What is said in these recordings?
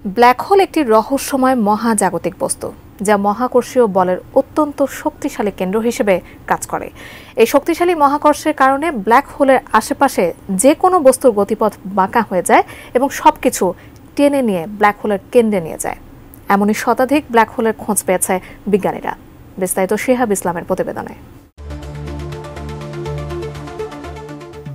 Black hole একটি রহস্যময় মহাজাগতিক বস্তু যা মহাকর্ষীয় বলের অত্যন্ত শক্তিশালী কেন্দ্র হিসেবে কাজ করে। এই শক্তিশালী মহাকর্ষের কারণে ব্ল্যাক হোলের আশেপাশে যে কোনো বস্তুর গতিপথ বাঁকা হয়ে যায় এবং সবকিছু টেনে নিয়ে ব্ল্যাক হোলের কেন্দ্রে নিয়ে যায়। এমনই শতাধিক ব্ল্যাক হোলের খোঁজ পেয়েছে বিজ্ঞানীরা। বিস্তারিত শিহাব ইসলামের প্রতিবেদনে।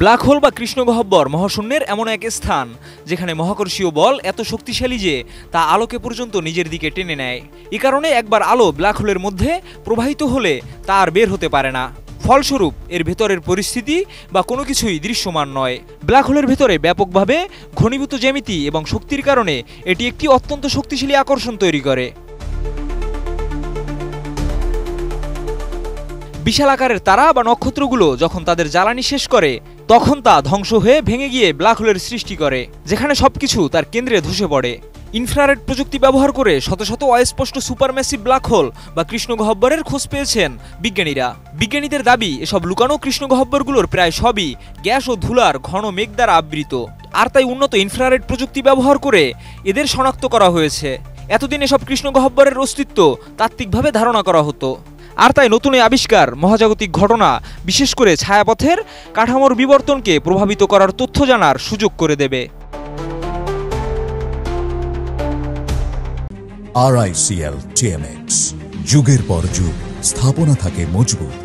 ব্ল্যাক হোল বা কৃষ্ণগহ্বর মহাশূন্যের এমন এক স্থান যেখানে মহাকর্ষীয় বল এত শক্তিশালী যে তা আলোকে পর্যন্ত নিজের দিকে টেনে নেয়। এ কারণে একবার আলো ব্ল্যাক হোলের মধ্যে প্রবাহিত হলে তা আর বের হতে পারে না। ফলস্বরূপ এর ভেতরের পরিস্থিতি বা কোনো কিছুই দৃশ্যমান নয়। ব্ল্যাক হোলের ভেতরে ব্যাপকভাবে ঘনীভূত জ্যামিতি এবং শক্তির কারণে এটি একটি অত্যন্ত শক্তিশালী আকর্ষণ তৈরি করে। বিশাল আকারের তারা বা নক্ষত্রগুলো যখন তাদের জ্বালানি শেষ করে তখন তা ধ্বংস হয়ে ভেঙে গিয়ে ব্ল্যাক হোলের সৃষ্টি করে, যেখানে সবকিছু তার কেন্দ্রে ধসে পড়ে। ইনফ্রারেড প্রযুক্তি ব্যবহার করে শত শত অস্পষ্ট সুপারম্যাসিভ ব্ল্যাক হোল বা কৃষ্ণগহ্বরের খোঁজ পেয়েছেন বিজ্ঞানীরা। বিজ্ঞানীদের দাবি এসব লুকানো কৃষ্ণগহ্বরগুলোর প্রায় সবই গ্যাস ও ধুলার ঘন মেঘ দ্বারা আবৃত, আর তাই উন্নত ইনফ্রারেড প্রযুক্তি ব্যবহার করে এদের শনাক্ত করা হয়েছে। এতদিন এসব কৃষ্ণগহ্বরের অস্তিত্ব তাত্ত্বিকভাবে ধারণা করা হতো, আর তাই নতুন এই আবিষ্কার মহাজাগতিক ঘটনা, বিশেষ করে ছায়াপথের কাঠামোর বিবর্তনকে প্রভাবিত করার তথ্য জানার সুযোগ করে দেবে। RICL TMX, যুগের পর যুগ স্থাপনা থাকে মজবুত।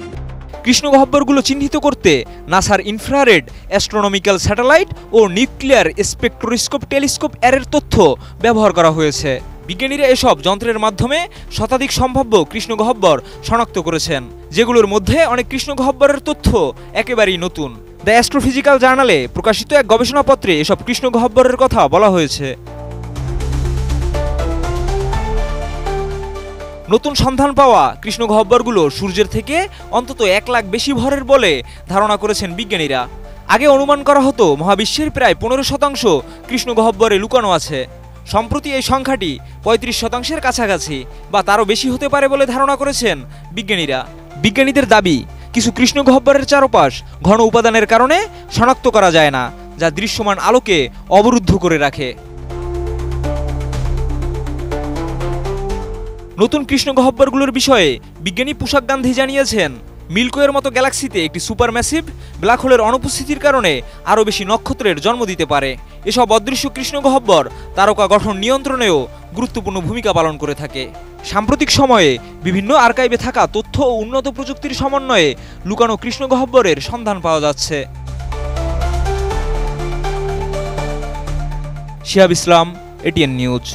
কৃষ্ণগহ্বরগুলো চিহ্নিত করতে নাসার ইনফ্রারেড অ্যাস্ট্রোনমিক্যাল স্যাটেলাইট ও নিউক্লিয়ার স্পেকট্রোস্কোপ টেলিস্কোপ এর তথ্য ব্যবহার করা হয়েছে। বিজ্ঞানীরা এসব যন্ত্রের মাধ্যমে শতাধিক সম্ভাব্য কৃষ্ণগহ্বর শনাক্ত করেছেন, যেগুলোর মধ্যে অনেক কৃষ্ণগহ্বরের তথ্য একেবারেই নতুন। দ্য অ্যাস্ট্রোফিজিক্যাল জার্নালে প্রকাশিত এক গবেষণাপত্রে এসব কৃষ্ণগহ্বরের কথা বলা হয়েছে। নতুন সন্ধান পাওয়া কৃষ্ণগহ্বরগুলো সূর্যের থেকে অন্তত 1 লাখ বেশি ভরের বলে ধারণা করেছেন বিজ্ঞানীরা। আগে অনুমান করা হতো মহাবিশ্বের প্রায় 15% কৃষ্ণগহ্বরে লুকানো আছে। সম্প্রতি এই সংখ্যাটি 35%-এর কাছাকাছি বা তারও বেশি হতে পারে বলে ধারণা করেছেন বিজ্ঞানীরা। বিজ্ঞানীদের দাবি কিছু কৃষ্ণগহ্বরের চারপাশ ঘন উপাদানের কারণে শনাক্ত করা যায় না, যা দৃশ্যমান আলোকে অবরুদ্ধ করে রাখে। নতুন কৃষ্ণগহ্বরগুলোর বিষয়ে বিজ্ঞানী পুষাক গান্ধী জানিয়েছেন, মিল্কওয়ের মতো গ্যালাক্সিতে একটি সুপারম্যাসিভ ব্ল্যাক হোলের অনুপস্থিতির কারণে আরও বেশি নক্ষত্রের জন্ম দিতে পারে। এসব অদৃশ্য কৃষ্ণগহ্বর তারকা গঠন নিয়ন্ত্রণেও গুরুত্বপূর্ণ ভূমিকা পালন করে থাকে। সাম্প্রতিক সময়ে বিভিন্ন আর্কাইভে থাকা তথ্য ও উন্নত প্রযুক্তির সমন্বয়ে লুকানো কৃষ্ণগহ্বরের সন্ধান পাওয়া যাচ্ছে। শিহাব ইসলাম, ATN নিউজ।